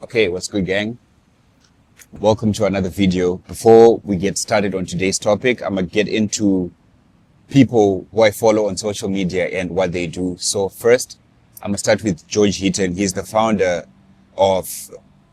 Okay, what's good, gang? Welcome to another video. Before we get started on today's topic, I'm gonna get into people who I follow on social media and what they do. So first, I'm gonna start with George Heaton. He's the founder of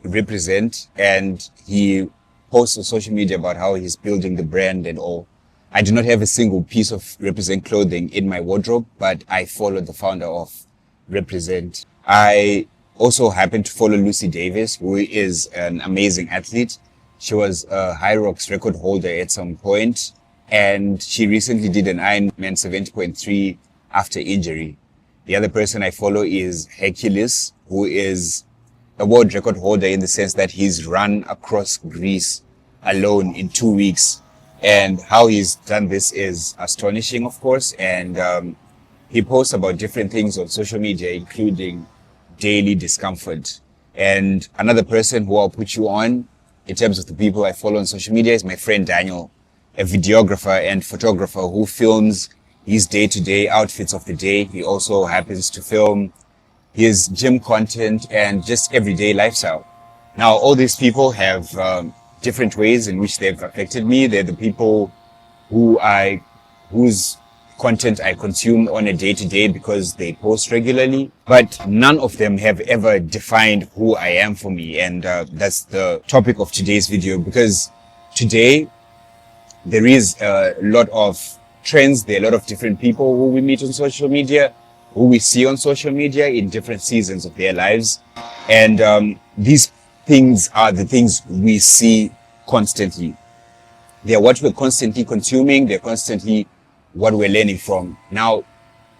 Represent, and he posts on social media about how he's building the brand and all. I do not have a single piece of Represent clothing in my wardrobe, but I follow the founder of Represent. I also happen to follow Lucy Davis, who is an amazing athlete. She was a High Rocks record holder at some point, and she recently did an Ironman 70.3 after injury. The other person I follow is Hercules, who is a world record holder in the sense that he's run across Greece alone in 2 weeks. And how he's done this is astonishing, of course. And he posts about different things on social media, including daily discomfort. And another person who I'll put you on in terms of the people I follow on social media is my friend Daniel, a videographer and photographer who films his day-to-day outfits of the day. He also happens to film his gym content and just everyday lifestyle. Now, all these people have different ways in which they've affected me. They're the people whose content I consume on a day-to-day because they post regularly, but none of them have ever defined who I am for me. And that's the topic of today's video, because today there is a lot of trends. There are a lot of different people who we meet on social media, who we see on social media in different seasons of their lives. And these things are the things we see constantly. They're what we're constantly consuming. They're constantly what we're learning from. Now,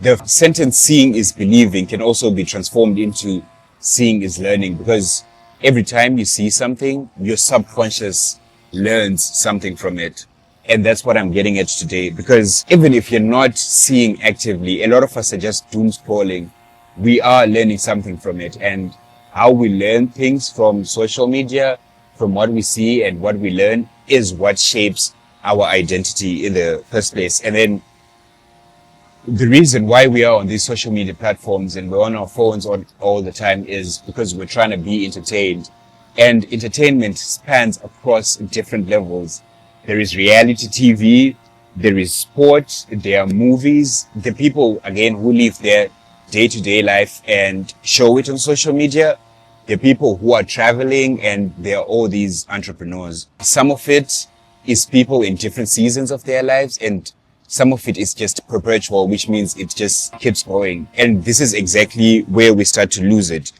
the sentence seeing is believing can also be transformed into seeing is learning, because every time you see something, your subconscious learns something from it. And that's what I'm getting at today, because even if you're not seeing actively, a lot of us are just doom scrolling. We are learning something from it. And how we learn things from social media, from what we see and what we learn, is what shapes our identity in the first place. And then the reason why we are on these social media platforms and we're on our phones all the time is because we're trying to be entertained. And entertainment spans across different levels. There is reality TV, there is sport, there are movies. The people, again, who live their day-to-day life and show it on social media. There are people who are traveling, and there are all these entrepreneurs. Some of it is people in different seasons of their lives, and some of it is just perpetual, which means it just keeps going. And this is exactly where we start to lose it.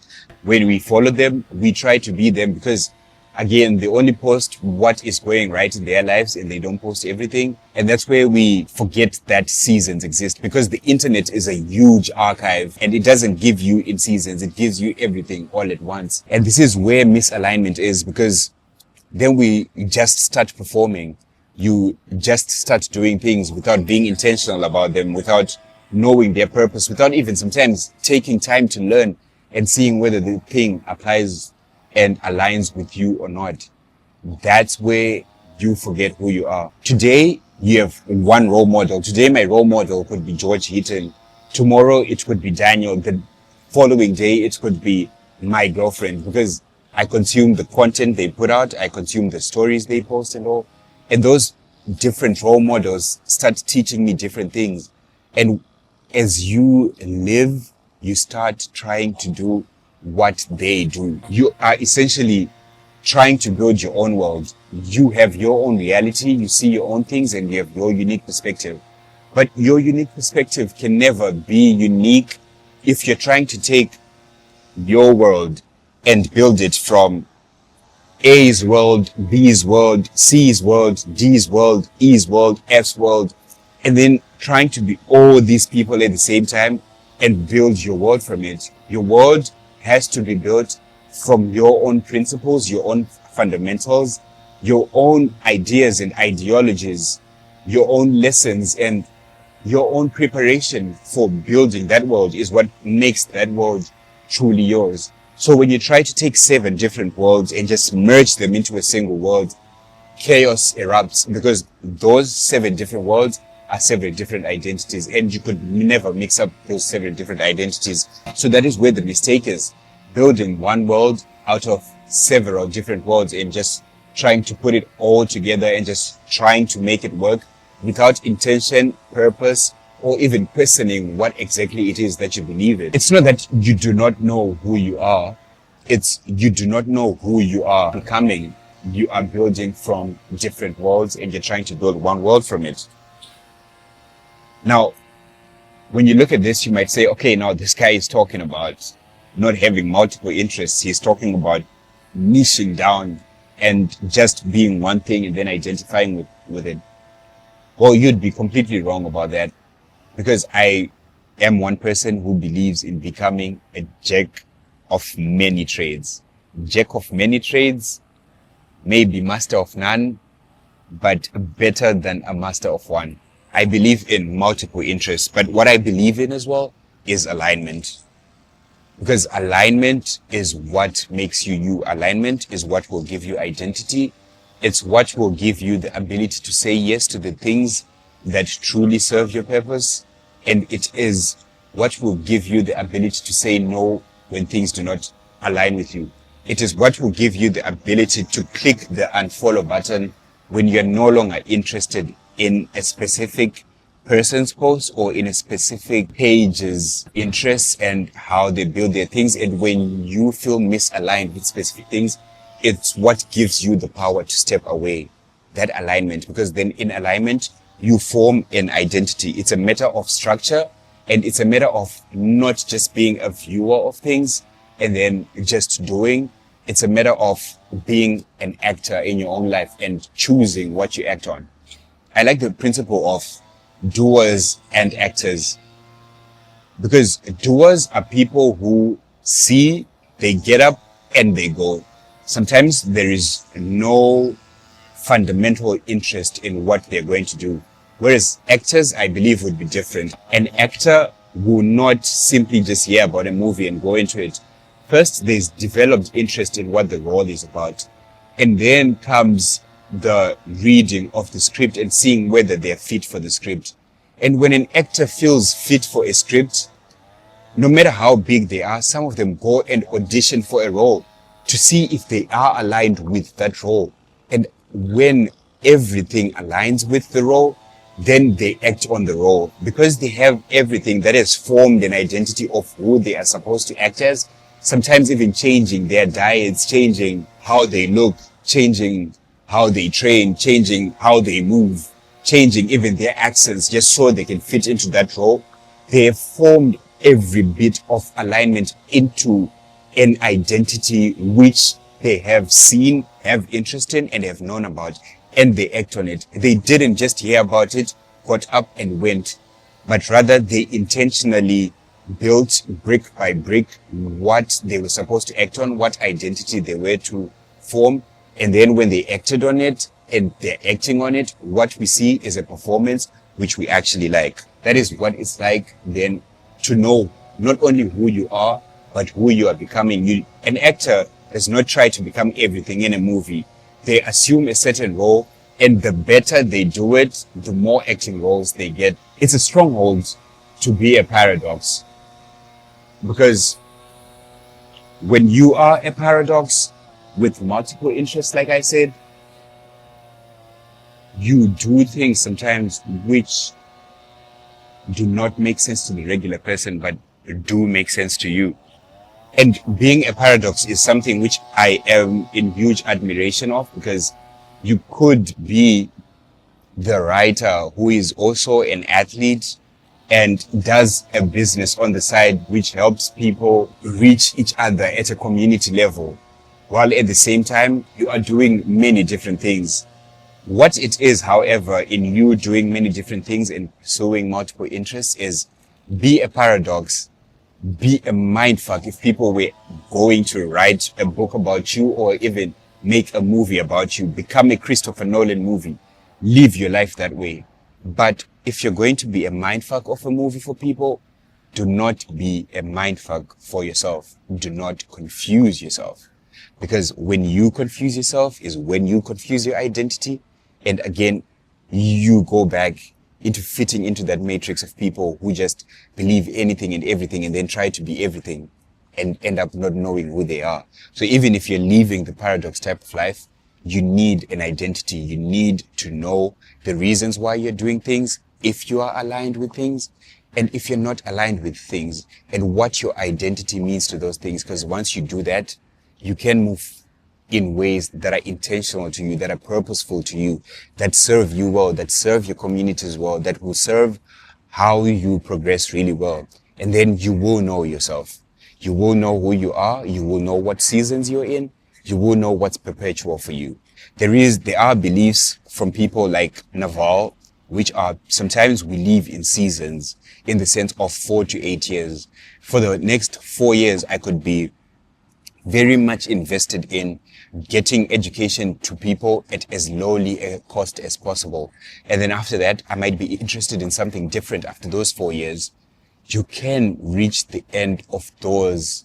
When we follow them, we try to be them, because again, they only post what is going right in their lives and they don't post everything. And that's where we forget that seasons exist, because the internet is a huge archive and it doesn't give you in seasons. It gives you everything all at once. And this is where misalignment is, because then we just start performing. You just start doing things without being intentional about them, without knowing their purpose, without even sometimes taking time to learn and seeing whether the thing applies and aligns with you or not. That's where you forget who you are. Today, you have one role model. Today, my role model could be George Heaton. Tomorrow, it could be Daniel. The following day, it could be my girlfriend, because I consume the content they put out. I consume the stories they post and all. And those different role models start teaching me different things. And as you live, you start trying to do what they do. You are essentially trying to build your own world. You have your own reality, you see your own things, and you have your unique perspective. But your unique perspective can never be unique if you're trying to take your world and build it from A's world, B's world, C's world, D's world, E's world, F's world, and then trying to be all these people at the same time and build your world from it. Your world has to be built from your own principles, your own fundamentals, your own ideas and ideologies, your own lessons, and your own preparation for building that world is what makes that world truly yours. So when you try to take 7 different worlds and just merge them into a single world, chaos erupts, because those 7 different worlds are 7 different identities, and you could never mix up those 7 different identities. So that is where the mistake is. Building one world out of several different worlds and just trying to put it all together and just trying to make it work without intention, purpose, or even questioning what exactly it is that you believe in. It's not that you do not know who you are. It's you do not know who you are becoming. You are building from different worlds and you're trying to build one world from it. Now, when you look at this, you might say, okay, now this guy is talking about not having multiple interests. He's talking about niching down and just being one thing and then identifying with it. Well, you'd be completely wrong about that, because I am one person who believes in becoming a jack of many trades. Jack of many trades, maybe master of none, but better than a master of one. I believe in multiple interests, but what I believe in as well is alignment. Because alignment is what makes you you. Alignment is what will give you identity. It's what will give you the ability to say yes to the things that truly serve your purpose. And it is what will give you the ability to say no when things do not align with you. It is what will give you the ability to click the unfollow button when you're no longer interested in a specific person's post or in a specific page's interests and how they build their things. And when you feel misaligned with specific things, it's what gives you the power to step away. That alignment, because then in alignment, you form an identity. It's a matter of structure, and it's a matter of not just being a viewer of things and then just doing. It's a matter of being an actor in your own life and choosing what you act on. I like the principle of doers and actors, because doers are people who see, they get up and they go. Sometimes there is no fundamental interest in what they're going to do. Whereas actors, I believe, would be different. An actor will not simply just hear about a movie and go into it. First, there's developed interest in what the role is about. And then comes the reading of the script and seeing whether they're fit for the script. And when an actor feels fit for a script, no matter how big they are, some of them go and audition for a role to see if they are aligned with that role. And when everything aligns with the role, then they act on the role. Because they have everything that has formed an identity of who they are supposed to act as, sometimes even changing their diets, changing how they look, changing how they train, changing how they move, changing even their accents just so they can fit into that role. They have formed every bit of alignment into an identity which they have seen, have interest in, and have known about, and they act on it. They didn't just hear about it, got up and went, but rather they intentionally built brick by brick what they were supposed to act on, what identity they were to form. And then when they acted on it and they're acting on it, what we see is a performance which we actually like. That is what it's like then to know not only who you are, but who you are becoming. An actor does not try to become everything in a movie. They assume a certain role, and the better they do it, the more acting roles they get. It's a stronghold to be a paradox. Because when you are a paradox with multiple interests, like I said, you do things sometimes which do not make sense to the regular person, but do make sense to you. And being a paradox is something which I am in huge admiration of, because you could be the writer who is also an athlete and does a business on the side which helps people reach each other at a community level, while at the same time you are doing many different things. What it is, however, in you doing many different things and pursuing multiple interests is be a paradox, be a mindfuck. If people were going to write a book about you or even make a movie about you, become a Christopher Nolan movie, live your life that way. But if you're going to be a mindfuck of a movie for people, do not be a mindfuck for yourself. Do not confuse yourself. Because when you confuse yourself is when you confuse your identity. And again, you go back into fitting into that matrix of people who just believe anything and everything and then try to be everything. and end up not knowing who they are. So even if you're living the paradox type of life, you need an identity. You need to know the reasons why you're doing things, if you are aligned with things, and if you're not aligned with things, and what your identity means to those things. Because once you do that, you can move in ways that are intentional to you, that are purposeful to you, that serve you well, that serve your communities well, that will serve how you progress really well. And then you will know yourself. You will know who you are. You will know what seasons you're in. You will know what's perpetual for you. There are beliefs from people like Naval, which are sometimes we live in seasons in the sense of 4 to 8 years. For the next 4 years, I could be very much invested in getting education to people at as lowly a cost as possible. And then after that, I might be interested in something different after those 4 years. You can reach the end of those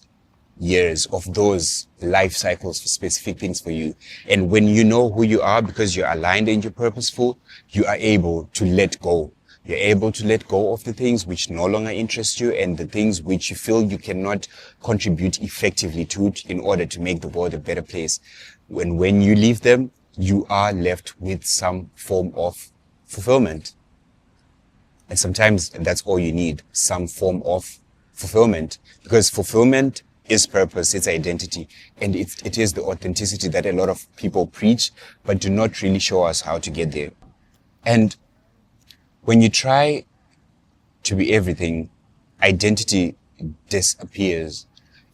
years, of those life cycles for specific things for you. And when you know who you are, because you're aligned and you're purposeful, you are able to let go. You're able to let go of the things which no longer interest you and the things which you feel you cannot contribute effectively to in order to make the world a better place. When you leave them, you are left with some form of fulfillment. And sometimes that's all you need, some form of fulfillment, because fulfillment is purpose, it's identity, and it is the authenticity that a lot of people preach, but do not really show us how to get there. And when you try to be everything, identity disappears.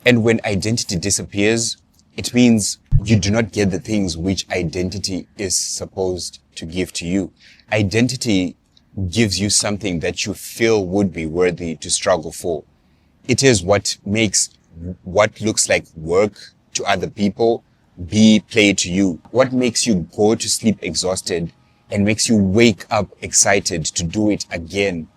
And when identity disappears, it means you do not get the things which identity is supposed to give to you. Identity gives you something that you feel would be worthy to struggle for. It is what makes what looks like work to other people be play to you. What makes you go to sleep exhausted and makes you wake up excited to do it again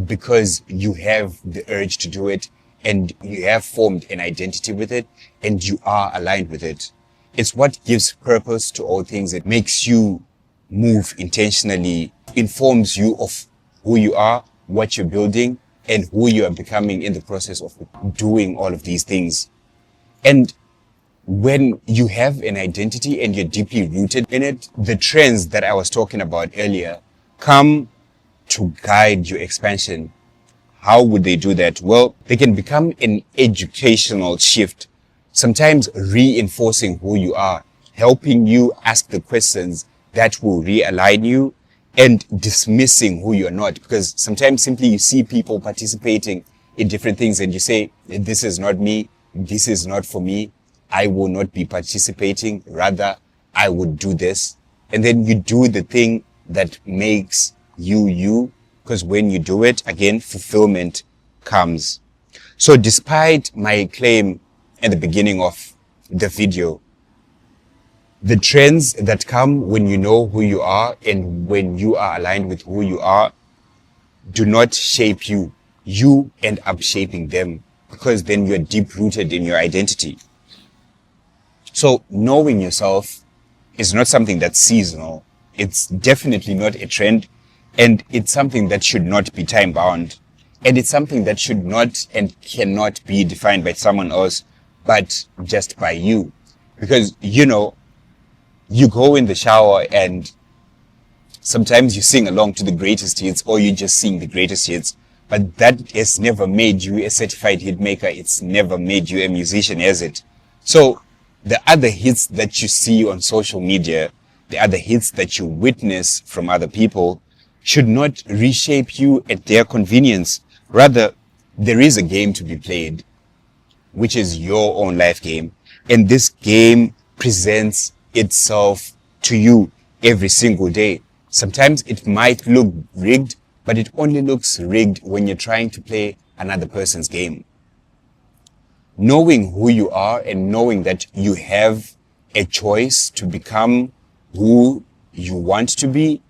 because you have the urge to do it and you have formed an identity with it and you are aligned with it. It's what gives purpose to all things. It makes you move intentionally, informs you of who you are, what you're building, and who you are becoming in the process of doing all of these things. And when you have an identity and you're deeply rooted in it, the trends that I was talking about earlier come to guide your expansion. How would they do that? Well, they can become an educational shift, sometimes reinforcing who you are, helping you ask the questions that will realign you and dismissing who you're not. Because sometimes simply you see people participating in different things and you say, this is not me, this is not for me, I will not be participating, rather I would do this. And then you do the thing that makes you you, because when you do it, again, fulfillment comes. So despite my claim at the beginning of the video, the trends that come when you know who you are and when you are aligned with who you are do not shape you. You end up shaping them because then you're deep rooted in your identity. So knowing yourself is not something that's seasonal. It's definitely not a trend, and it's something that should not be time bound. And it's something that should not and cannot be defined by someone else, but just by you. Because, you go in the shower and sometimes you sing along to the greatest hits, or you just sing the greatest hits, but that has never made you a certified hit maker. It's never made you a musician, has it? So the other hits that you see on social media, the other hits that you witness from other people should not reshape you at their convenience. Rather, there is a game to be played, which is your own life game. And this game presents itself to you every single day. Sometimes it might look rigged, but it only looks rigged when you're trying to play another person's game. Knowing who you are and knowing that you have a choice to become who you want to be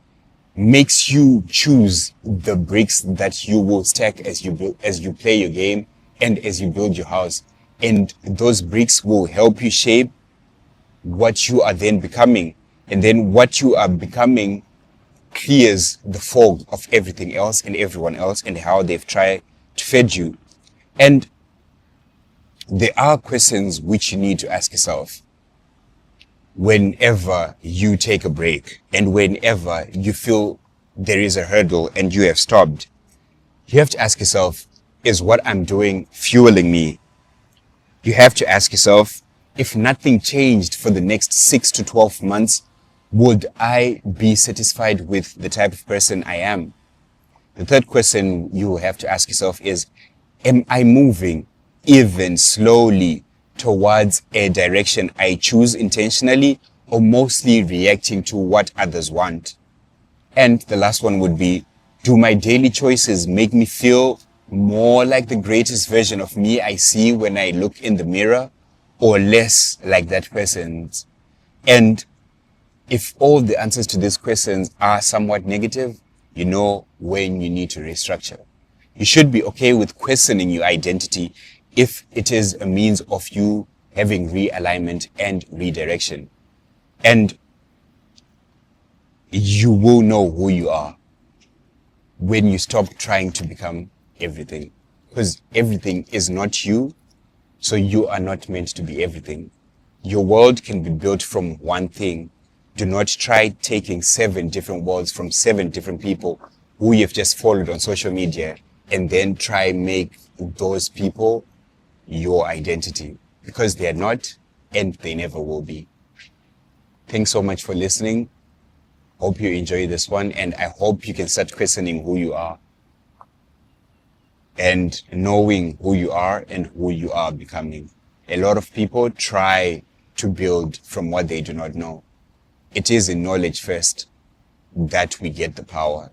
makes you choose the bricks that you will stack as you play your game and as you build your house. And those bricks will help you shape what you are then becoming. And then what you are becoming clears the fog of everything else and everyone else and how they've tried to feed you. And there are questions which you need to ask yourself whenever you take a break and whenever you feel there is a hurdle and you have stopped. You have to ask yourself, is what I'm doing fueling me? You have to ask yourself, if nothing changed for the next 6 to 12 months, would I be satisfied with the type of person I am? The third question you have to ask yourself is, am I moving even slowly towards a direction I choose intentionally, or mostly reacting to what others want? And the last one would be, do my daily choices make me feel more like the greatest version of me I see when I look in the mirror, or less like that person's? And if all the answers to these questions are somewhat negative, you know when you need to restructure. You should be okay with questioning your identity if it is a means of you having realignment and redirection. And you will know who you are when you stop trying to become everything. Because everything is not you, so you are not meant to be everything. Your world can be built from one thing. Do not try taking 7 different worlds from 7 different people who you've just followed on social media and then try make those people your identity, because they are not and they never will be. Thanks so much for listening. Hope you enjoy this one, and I hope you can start questioning who you are and knowing who you are and who you are becoming. A lot of people try to build from what they do not know. It is in knowledge first that we get the power.